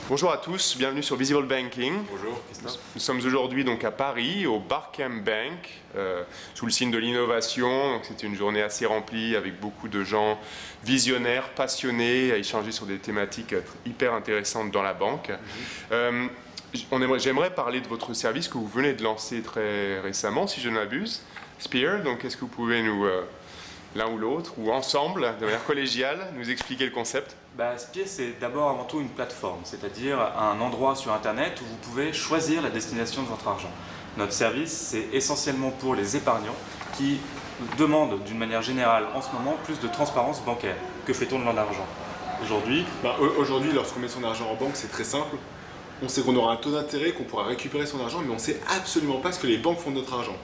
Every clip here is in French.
Bonjour à tous, bienvenue sur Visible Banking. Bonjour Christophe. Nous sommes aujourd'hui donc à Paris, au Barcamp Bank, sous le signe de l'innovation. C'était une journée assez remplie avec beaucoup de gens visionnaires, passionnés, à échanger sur des thématiques hyper intéressantes dans la banque. J'aimerais parler de votre service que vous venez de lancer très récemment, si je ne m'abuse, Spear. Donc est-ce que vous pouvez nous, l'un ou l'autre, ou ensemble, de manière collégiale, nous expliquer le concept? Spear, c'est d'abord avant tout une plateforme, c'est-à-dire un endroit sur Internet où vous pouvez choisir la destination de votre argent. Notre service, c'est essentiellement pour les épargnants qui demandent d'une manière générale en ce moment plus de transparence bancaire. Que fait-on de leur argent aujourd'hui? Aujourd'hui, lorsqu'on met son argent en banque, c'est très simple. On sait qu'on aura un taux d'intérêt, qu'on pourra récupérer son argent, mais on ne sait absolument pas ce que les banques font de notre argent.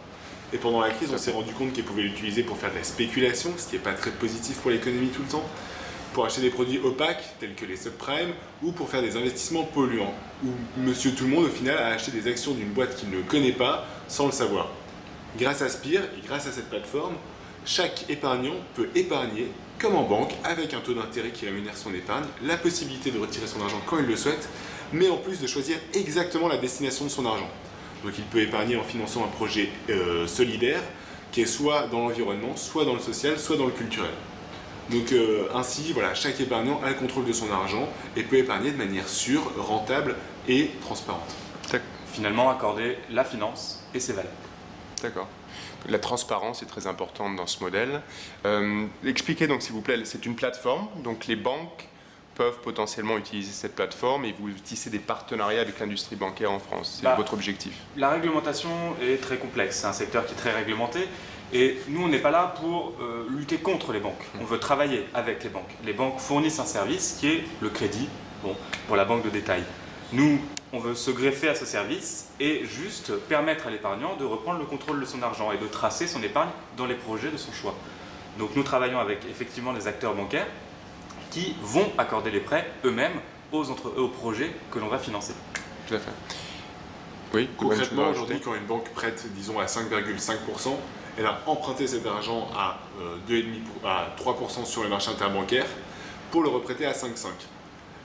Et pendant la crise, on s'est rendu compte qu'elles pouvaient l'utiliser pour faire de la spéculation, ce qui n'est pas très positif pour l'économie tout le temps, pour acheter des produits opaques tels que les subprimes, ou pour faire des investissements polluants, où monsieur tout le monde au final a acheté des actions d'une boîte qu'il ne connaît pas sans le savoir. Grâce à Spear et grâce à cette plateforme, chaque épargnant peut épargner comme en banque avec un taux d'intérêt qui rémunère son épargne, la possibilité de retirer son argent quand il le souhaite, mais en plus de choisir exactement la destination de son argent. Donc il peut épargner en finançant un projet solidaire qui est soit dans l'environnement, soit dans le social, soit dans le culturel. Donc ainsi, voilà, chaque épargnant a le contrôle de son argent et peut épargner de manière sûre, rentable et transparente. Finalement, accorder la finance et ses valeurs. D'accord. La transparence est très importante dans ce modèle. Expliquez donc s'il vous plaît, c'est une plateforme, donc les banques peuvent potentiellement utiliser cette plateforme et vous tissez des partenariats avec l'industrie bancaire en France. C'est votre objectif? La réglementation est très complexe, c'est un secteur qui est très réglementé et nous on n'est pas là pour lutter contre les banques, on veut travailler avec les banques. Les banques fournissent un service qui est le crédit, pour la banque de détail. Nous, on veut se greffer à ce service et juste permettre à l'épargnant de reprendre le contrôle de son argent et de tracer son épargne dans les projets de son choix. Donc nous travaillons avec effectivement des acteurs bancaires qui vont accorder les prêts eux-mêmes aux projets que l'on va financer. Tout à fait. Oui, concrètement, aujourd'hui, quand une banque prête, disons, à 5,5%, elle a emprunté cet argent à 3% sur le marché interbancaire pour le reprêter à 5,5%.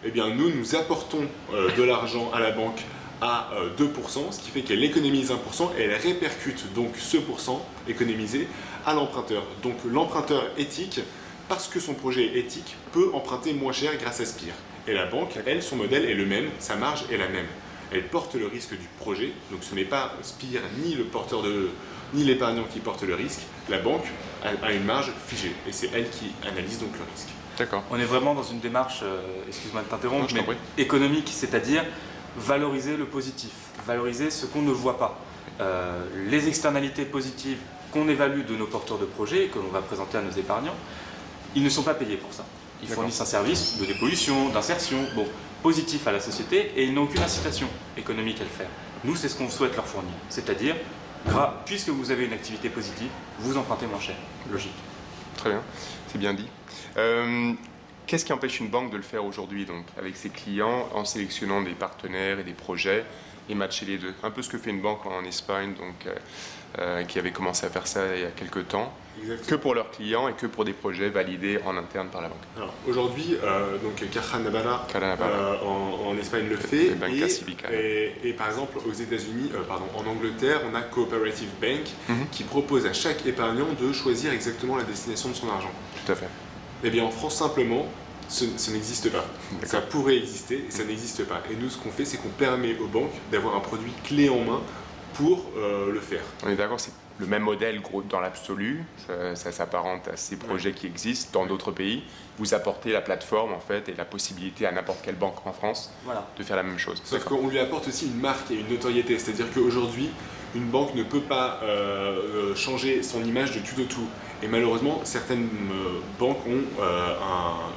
Eh bien, nous apportons de l'argent à la banque à 2%, ce qui fait qu'elle économise 1% et elle répercute donc ce pourcent économisé à l'emprunteur. Donc l'emprunteur éthique, parce que son projet est éthique, peut emprunter moins cher grâce à Spear. Et la banque, elle, son modèle est le même, sa marge est la même. Elle porte le risque du projet, donc ce n'est pas Spear ni l'épargnant qui porte le risque. La banque a une marge figée et c'est elle qui analyse donc le risque. D'accord. On est vraiment dans une démarche, excuse-moi de t'interrompre, mais économique, c'est-à-dire valoriser le positif, valoriser ce qu'on ne voit pas. Les externalités positives qu'on évalue de nos porteurs de projets et que l'on va présenter à nos épargnants, ils ne sont pas payés pour ça. Ils fournissent un service de dépollution, d'insertion, positif à la société et ils n'ont aucune incitation économique à le faire. Nous, c'est ce qu'on souhaite leur fournir, c'est-à-dire, puisque vous avez une activité positive, vous empruntez moins cher. Logique. Très bien, c'est bien dit. Qu'est-ce qui empêche une banque de le faire aujourd'hui, donc, avec ses clients, en sélectionnant des partenaires et des projets et matcher les deux? Un peu ce que fait une banque en Espagne, donc, qui avait commencé à faire ça il y a quelques temps. Exactement. Que pour leurs clients et que pour des projets validés en interne par la banque. Alors aujourd'hui, Caja Navarra en Espagne le fait et par exemple aux États-Unis, en Angleterre, on a Cooperative Bank qui propose à chaque épargnant de choisir exactement la destination de son argent. Tout à fait. Eh bien en France simplement, ce n'existe pas. Ça pourrait exister et ça n'existe pas. Et nous ce qu'on fait, c'est qu'on permet aux banques d'avoir un produit clé en main pour le faire. On est d'accord, c'est le même modèle gros dans l'absolu, ça s'apparente à ces projets qui existent dans d'autres pays. Vous apportez la plateforme en fait et la possibilité à n'importe quelle banque en France de faire la même chose. Sauf qu'on lui apporte aussi une marque et une notoriété, c'est-à-dire qu'aujourd'hui, une banque ne peut pas changer son image de tout au tout. Et malheureusement, certaines banques ont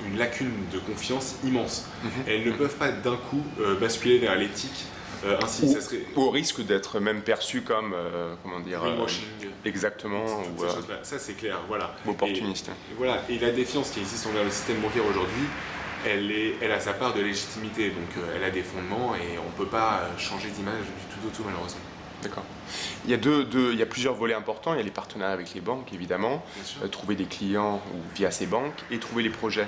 une lacune de confiance immense. Elles ne peuvent pas d'un coup basculer vers l'éthique. Ainsi, ça serait... Au risque d'être même perçu comme, comment dire, exactement, ou ça c'est clair, voilà. Opportuniste. Et la défiance qui existe envers le système bancaire aujourd'hui, elle a sa part de légitimité, donc elle a des fondements et on ne peut pas changer d'image du tout au tout malheureusement. D'accord. Il y a plusieurs volets importants. Il y a les partenariats avec les banques, évidemment, trouver des clients via ces banques et trouver les projets.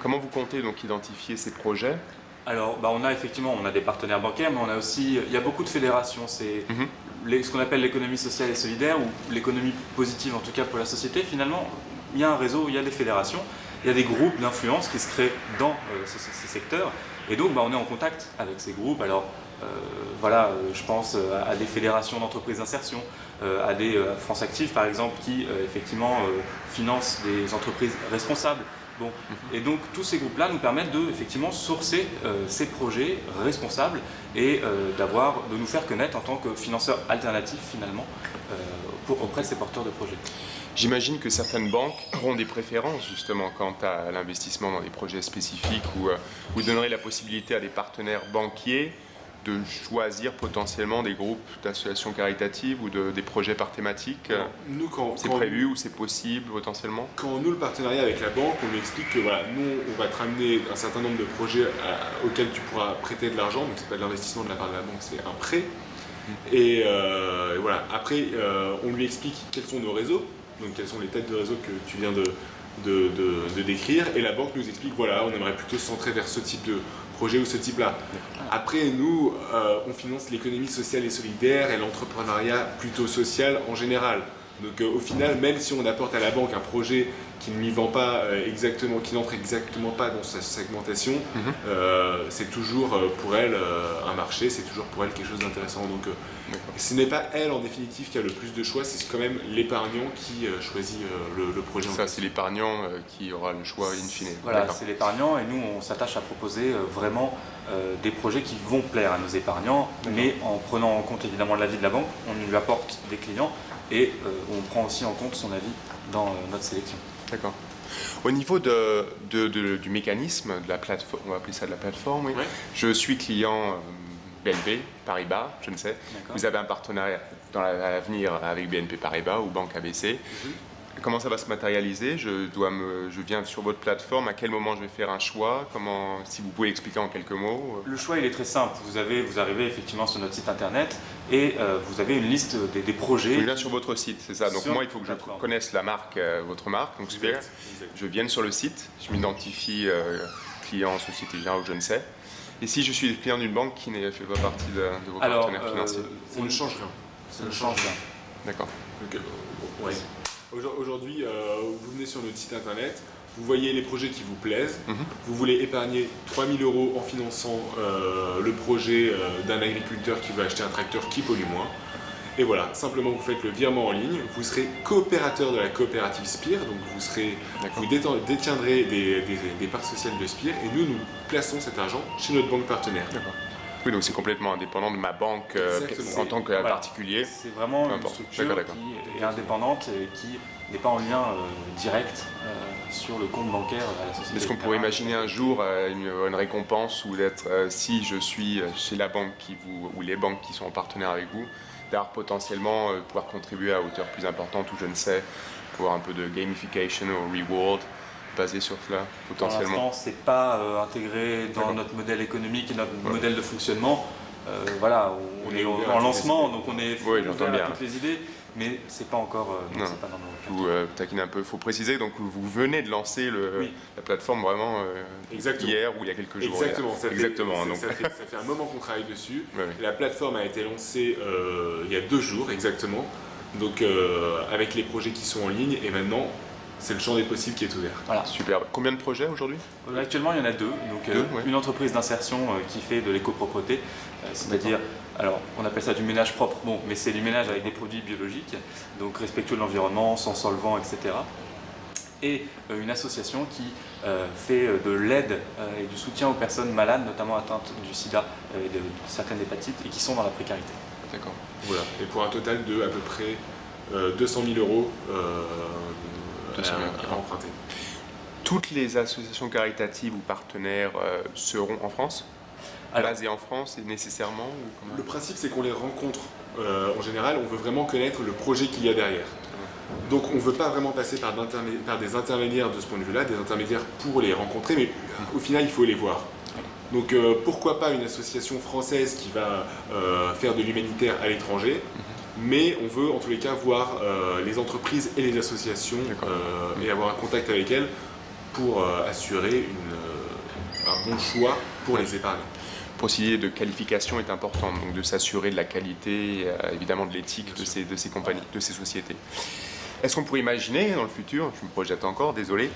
Comment vous comptez donc identifier ces projets Alors, on a effectivement des partenaires bancaires, mais il y a beaucoup de fédérations. C'est ce qu'on appelle l'économie sociale et solidaire, ou l'économie positive en tout cas pour la société. Finalement, il y a un réseau, il y a des fédérations, il y a des groupes d'influence qui se créent dans ces secteurs. Et donc, on est en contact avec ces groupes. Alors, je pense à des fédérations d'entreprises d'insertion, à des France Active par exemple, qui effectivement financent des entreprises responsables. Et donc tous ces groupes-là nous permettent de effectivement sourcer ces projets responsables et de nous faire connaître en tant que financeurs alternatifs finalement auprès de ces porteurs de projets. J'imagine que certaines banques auront des préférences justement quant à l'investissement dans des projets spécifiques ou vous donnerez la possibilité à des partenaires banquiers de choisir potentiellement des groupes d'associations caritatives ou des projets par thématique. C'est prévu ou c'est possible potentiellement? Quand nous, le partenariat avec la banque, on lui explique que voilà, nous, on va te ramener un certain nombre de projets auxquels tu pourras prêter de l'argent, donc c'est pas de l'investissement de la part de la banque, c'est un prêt. Et voilà, après, on lui explique quels sont nos réseaux, donc quelles sont les têtes de réseau que tu viens de décrire, et la banque nous explique, voilà, on aimerait plutôt se centrer vers ce type de projet ou ce type-là. Après, nous, on finance l'économie sociale et solidaire et l'entrepreneuriat plutôt social en général. Donc au final, même si on apporte à la banque un projet qui ne lui vend pas exactement, qui n'entre exactement pas dans sa segmentation, c'est toujours pour elle un marché, c'est toujours pour elle quelque chose d'intéressant. Donc ce n'est pas elle en définitive qui a le plus de choix, c'est quand même l'épargnant qui choisit le projet. Ça, c'est l'épargnant qui aura le choix in fine. Voilà, c'est l'épargnant et nous on s'attache à proposer vraiment des projets qui vont plaire à nos épargnants, mais en prenant en compte évidemment l'avis de la banque, on lui apporte des clients et on prend aussi en compte son avis dans notre sélection. D'accord. Au niveau du mécanisme, de la plateforme, on va appeler ça de la plateforme, oui. Je suis client BNP Paribas, je ne sais. Vous avez un partenariat à l'avenir avec BNP Paribas ou Banque ABC. Comment ça va se matérialiser? Je viens sur votre plateforme, à quel moment je vais faire un choix? Si vous pouvez expliquer en quelques mots. Le choix il est très simple, vous arrivez effectivement sur notre site internet et vous avez une liste des projets. Je viens sur votre site, c'est ça. Donc moi il faut que je connaisse la marque, votre marque. Donc je viens sur le site, je m'identifie client, Société Générale ou je ne sais. Et si je suis client d'une banque qui ne fait pas partie de vos partenaires financiers? Ça ne change rien. Ça ne change rien. D'accord. Ouais. Aujourd'hui, vous venez sur notre site internet, vous voyez les projets qui vous plaisent, vous voulez épargner 3 000 € en finançant le projet d'un agriculteur qui veut acheter un tracteur qui pollue moins. Et voilà, simplement vous faites le virement en ligne, vous serez coopérateur de la coopérative Spire, donc vous détiendrez des parts sociales de Spire et nous plaçons cet argent chez notre banque partenaire. Oui, donc c'est complètement indépendant de ma banque en tant que particulier. C'est vraiment une structure qui est indépendante et qui n'est pas en lien direct sur le compte bancaire à la société. Est-ce qu'on pourrait imaginer un jour une récompense ou d'être, si je suis chez la banque ou les banques qui sont en partenaire avec vous, d'avoir potentiellement pouvoir contribuer à hauteur plus importante ou je ne sais, pour avoir un peu de gamification ou reward basé sur cela, potentiellement? Pour l'instant, ce n'est pas intégré dans notre modèle économique et notre modèle de fonctionnement. Voilà, on est en lancement, donc on est ouvert à toutes les idées, mais ce n'est pas encore pas dans nos vous taquinez un peu. Il faut préciser, donc vous venez de lancer la plateforme vraiment hier ou il y a quelques jours. Exactement, ça fait un moment qu'on travaille dessus. La plateforme a été lancée il y a 2 jours exactement, donc avec les projets qui sont en ligne et maintenant c'est le champ des possibles qui est ouvert. Voilà. Super. Combien de projets aujourd'hui? Actuellement, il y en a 2. Donc, une entreprise d'insertion qui fait de l'écopropreté, c'est-à-dire, alors on appelle ça du ménage propre, mais c'est du ménage avec des produits biologiques, donc respectueux de l'environnement, sans solvant, etc. Et une association qui fait de l'aide et du soutien aux personnes malades, notamment atteintes du sida et de certaines hépatites, et qui sont dans la précarité. D'accord. Voilà. Et pour un total de à peu près 200 000 € à emprunter. Toutes les associations caritatives ou partenaires seront en France? Basées en France et nécessairement ou comment? Le principe c'est qu'on les rencontre. En général, on veut vraiment connaître le projet qu'il y a derrière. Donc on ne veut pas vraiment passer par des intermédiaires de ce point de vue-là, des intermédiaires pour les rencontrer, mais au final il faut les voir. Donc pourquoi pas une association française qui va faire de l'humanitaire à l'étranger, mais on veut en tous les cas voir les entreprises et les associations et avoir un contact avec elles pour assurer un bon choix pour les épargnants. Le procédé de qualification est important, donc de s'assurer de la qualité, évidemment de l'éthique de ces compagnies, de ces sociétés. Est-ce qu'on pourrait imaginer dans le futur, je me projette encore, désolé,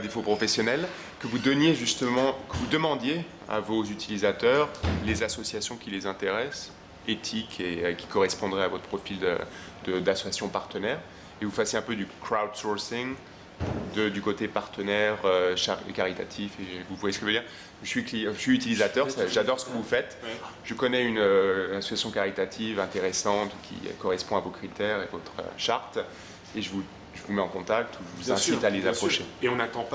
défaut professionnel, que vous donniez justement, que vous demandiez à vos utilisateurs les associations qui les intéressent, éthiques et qui correspondraient à votre profil d'association partenaire, et vous fassiez un peu du crowdsourcing du côté partenaire caritatif, et vous voyez ce que je veux dire? Je suis utilisateur, j'adore ce que vous faites, je connais une association caritative intéressante qui correspond à vos critères et votre charte, et je vous mets en contact, ou je vous incite à les approcher. Et on n'attend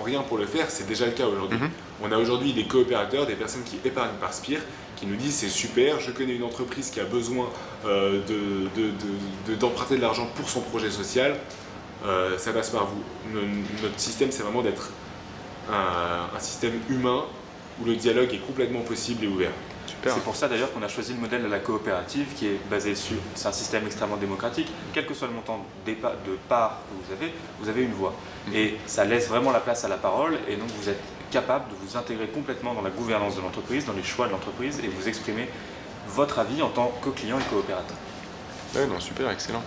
rien pour le faire, c'est déjà le cas aujourd'hui. On a aujourd'hui des coopérateurs, des personnes qui épargnent par Spire, qui nous disent c'est super, je connais une entreprise qui a besoin d'emprunter de l'argent pour son projet social, ça passe par vous. Notre système, c'est vraiment d'être un système humain où le dialogue est complètement possible et ouvert. C'est pour ça d'ailleurs qu'on a choisi le modèle de la coopérative qui est basé sur, c'est un système extrêmement démocratique, quel que soit le montant de part que vous avez une voix. Et ça laisse vraiment la place à la parole, et donc vous êtes capable de vous intégrer complètement dans la gouvernance de l'entreprise, dans les choix de l'entreprise, et vous exprimer votre avis en tant que client et coopérateur. Oui, non, super, excellent.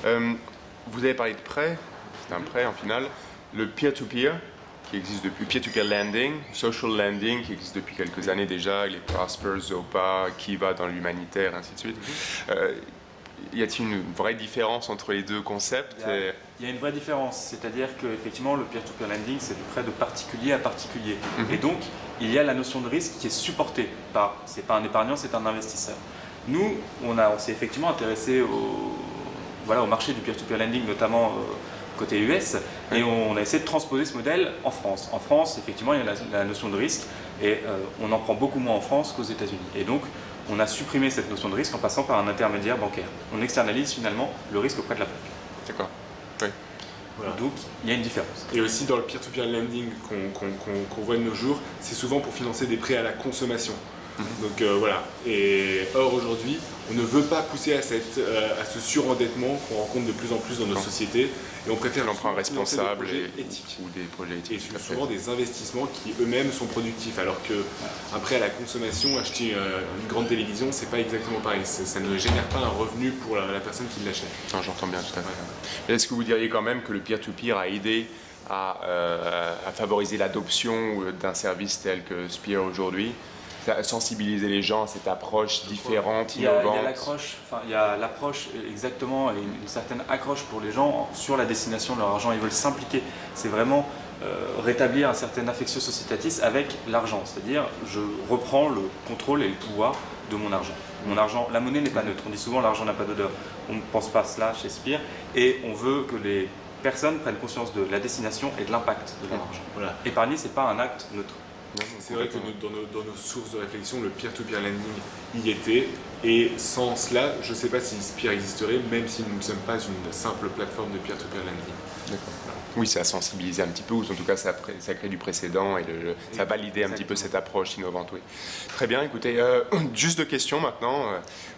Vous avez parlé de prêt, c'est un prêt en final, le peer-to-peer, qui existe depuis, peer-to-peer lending, social lending, qui existe depuis quelques années déjà, les Prosper, Zopa, Kiva dans l'humanitaire, ainsi de suite. Y a-t-il une vraie différence entre les deux concepts? Il y a une vraie différence, c'est-à-dire qu'effectivement le peer-to-peer lending c'est du prêt de particulier à particulier. Et donc il y a la notion de risque qui est supportée par, c'est pas un épargnant, c'est un investisseur. Nous, on s'est effectivement intéressé au marché du peer-to-peer lending, notamment côté US, et on a essayé de transposer ce modèle en France. En France, effectivement, il y a la notion de risque, et on en prend beaucoup moins en France qu'aux États-Unis. Et donc, on a supprimé cette notion de risque en passant par un intermédiaire bancaire. On externalise finalement le risque auprès de la banque. D'accord. Oui. Voilà. Donc, il y a une différence. Et aussi, dans le peer-to-peer lending qu'on voit de nos jours, c'est souvent pour financer des prêts à la consommation. Donc voilà. Et or aujourd'hui, on ne veut pas pousser à ce surendettement qu'on rencontre de plus en plus dans nos sociétés, et on préfère l'emprunt responsable éthiques ou des projets éthiques. Et souvent des investissements qui eux-mêmes sont productifs, alors qu'un prêt à la consommation, acheter une grande télévision, c'est pas exactement pareil. Ça ne génère pas un revenu pour la personne qui l'achète. J'entends bien, tout à fait. Est-ce que vous diriez quand même que le peer-to-peer a aidé à favoriser l'adoption d'un service tel que Spire aujourd'hui, sensibiliser les gens à cette approche différente, innovante? Il y a l'approche exactement, et une certaine accroche pour les gens sur la destination de leur argent. Ils veulent s'impliquer. C'est vraiment rétablir un certain affectio societatis avec l'argent. C'est-à-dire, je reprends le contrôle et le pouvoir de mon argent. Mon argent, la monnaie n'est pas neutre. On dit souvent l'argent n'a pas d'odeur. On ne pense pas cela chez Spire, et on veut que les personnes prennent conscience de la destination et de l'impact de leur argent. Voilà. Épargner, c'est pas un acte neutre. C'est vrai que dans nos sources de réflexion, le peer-to-peer lending y était, et sans cela, je ne sais pas si Spire existerait, même si nous ne sommes pas une simple plateforme de peer-to-peer lending. D'accord. Oui, ça a sensibilisé un petit peu, ou en tout cas ça crée du précédent, et ça a validé un petit peu cette approche innovante. Oui. Très bien, écoutez, juste deux questions maintenant.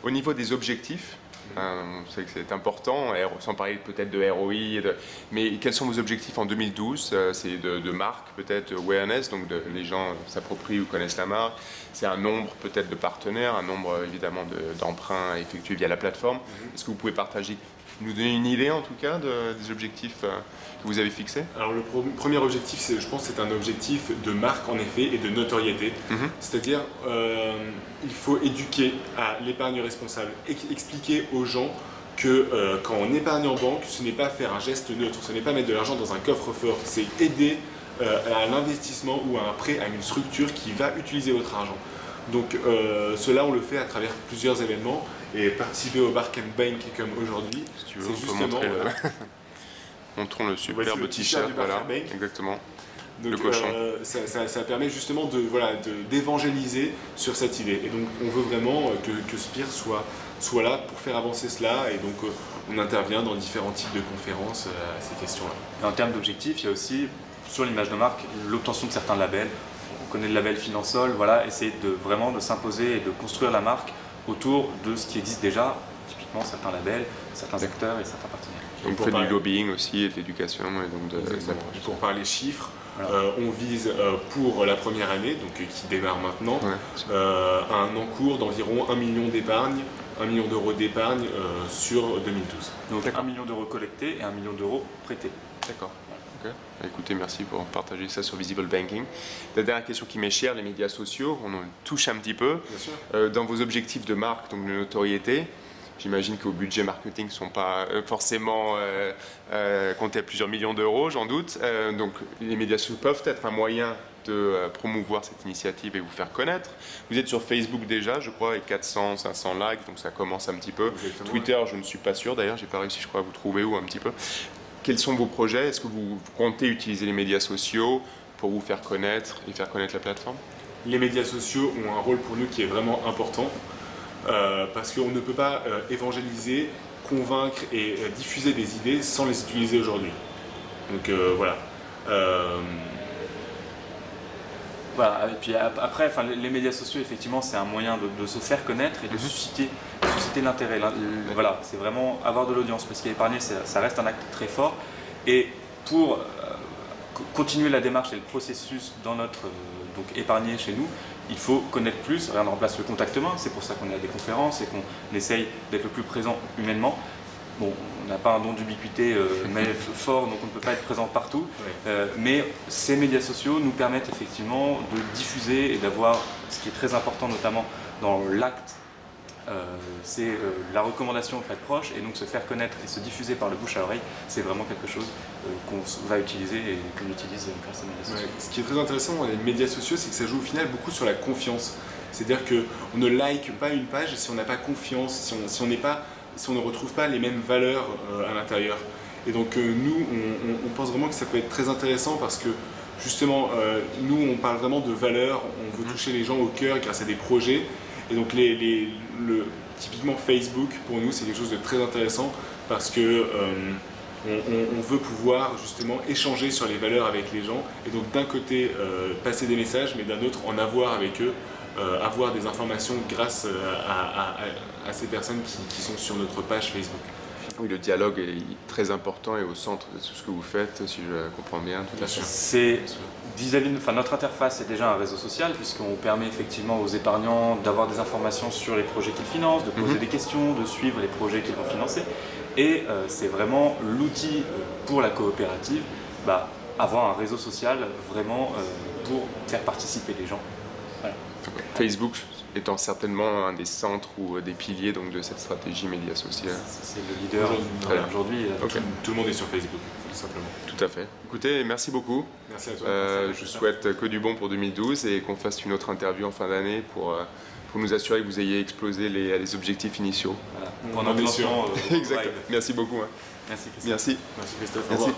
Au niveau des objectifs, on sait que c'est important, sans parler peut-être de ROI, mais quels sont vos objectifs en 2012? C'est de marque, peut-être awareness, donc les gens s'approprient ou connaissent la marque. C'est un nombre peut-être de partenaires, un nombre évidemment d'emprunts effectués via la plateforme. Est-ce que vous pouvez nous donner une idée en tout cas des objectifs que vous avez fixés? Alors le premier objectif, je pense, c'est un objectif de marque en effet et de notoriété. C'est-à-dire, il faut éduquer à l'épargne responsable, expliquer aux gens que quand on épargne en banque, ce n'est pas faire un geste neutre, ce n'est pas mettre de l'argent dans un coffre-fort, c'est aider à l'investissement ou à un prêt à une structure qui va utiliser votre argent. Donc cela, on le fait à travers plusieurs événements, et participer au Bark & Bank comme aujourd'hui, si tu veux, c'est justement... Montrons le superbe t-shirt, voilà, exactement. Donc, le cochon. Ça permet justement d'évangéliser sur cette idée. Et donc on veut vraiment que Spire soit là pour faire avancer cela, et donc on intervient dans différents types de conférences à ces questions-là. Et en termes d'objectifs, il y a aussi, sur l'image de marque, l'obtention de certains labels. On connaît le label Finansol, voilà, essayer vraiment de s'imposer et de construire la marque autour de ce qui existe déjà, typiquement certains labels, certains acteurs et certains partenaires. Donc vous faites du lobbying aussi, et de l'éducation, et donc pour parler chiffres, Voilà. On vise pour la première année, donc qui démarre maintenant, un encours d'environ 1 million d'épargne, 1 million d'euros d'épargne sur 2012. Donc 1 million d'euros collectés et 1 million d'euros prêtés. D'accord. Okay. Écoutez, merci pour partager ça sur Visible Banking. La dernière question qui m'est chère, les médias sociaux, on en touche un petit peu. Bien sûr. Dans vos objectifs de marque, donc de notoriété, j'imagine que vos budgets marketing ne sont pas forcément comptés à plusieurs millions d'euros, j'en doute. Donc les médias sociaux peuvent être un moyen de promouvoir cette initiative et vous faire connaître. Vous êtes sur Facebook déjà, je crois, avec 400, 500 likes, donc ça commence un petit peu. Exactement. Twitter, je ne suis pas sûr d'ailleurs, j'ai pas réussi, je crois, à vous trouver où un petit peu. Quels sont vos projets? Est-ce que vous comptez utiliser les médias sociaux pour vous faire connaître et faire connaître la plateforme? Les médias sociaux ont un rôle pour nous qui est vraiment important parce qu'on ne peut pas évangéliser, convaincre et diffuser des idées sans les utiliser aujourd'hui. Donc voilà. Voilà, et puis après, les médias sociaux, effectivement, c'est un moyen de se faire connaître et de susciter l'intérêt. Voilà, c'est vraiment avoir de l'audience, parce qu'épargner, ça reste un acte très fort. Et pour continuer la démarche et le processus dans notre donc épargner chez nous, il faut connaître plus. Rien ne remplace le contact humain, c'est pour ça qu'on a des conférences et qu'on essaye d'être le plus présent humainement. Bon, on n'a pas un don d'ubiquité mais fort, donc on ne peut pas être présent partout. Mais ces médias sociaux nous permettent effectivement de diffuser et d'avoir, ce qui est très important notamment dans l'acte, c'est la recommandation auprès de proches, et donc se faire connaître et se diffuser par le bouche à oreille, c'est vraiment quelque chose qu'on va utiliser et qu'on utilise grâce aux médias sociaux. Ce qui est très intéressant dans les médias sociaux, c'est que ça joue au final beaucoup sur la confiance. C'est-à-dire qu'on ne like pas une page si on n'a pas confiance, si on ne retrouve pas les mêmes valeurs à l'intérieur. Et donc nous, on pense vraiment que ça peut être très intéressant parce que justement, nous, on parle vraiment de valeurs, on veut toucher les gens au cœur grâce à des projets. Et donc typiquement Facebook, pour nous, c'est quelque chose de très intéressant parce que on veut pouvoir justement échanger sur les valeurs avec les gens et donc d'un côté passer des messages, mais d'un autre en avoir avec eux. Avoir des informations grâce à ces personnes qui sont sur notre page Facebook. Oui, le dialogue est très important et au centre de tout ce que vous faites, si je comprends bien. Tout à fait. C'est vis-à-vis, notre interface est déjà un réseau social puisqu'on permet effectivement aux épargnants d'avoir des informations sur les projets qu'ils financent, de poser des questions, de suivre les projets qu'ils vont financer. Et c'est vraiment l'outil pour la coopérative, avoir un réseau social vraiment pour faire participer les gens. Voilà. Facebook étant certainement un des centres ou des piliers donc, de cette stratégie médias sociale. C'est le leader aujourd'hui. Tout le monde est sur Facebook, tout simplement. Tout à fait. Écoutez, merci beaucoup. Merci à toi. Je souhaite que du bon pour 2012 et qu'on fasse une autre interview en fin d'année pour nous assurer que vous ayez explosé les objectifs initiaux. Voilà. On en est sûr. Exactement. Merci beaucoup. Merci Christophe. Merci. Merci Christophe. Merci.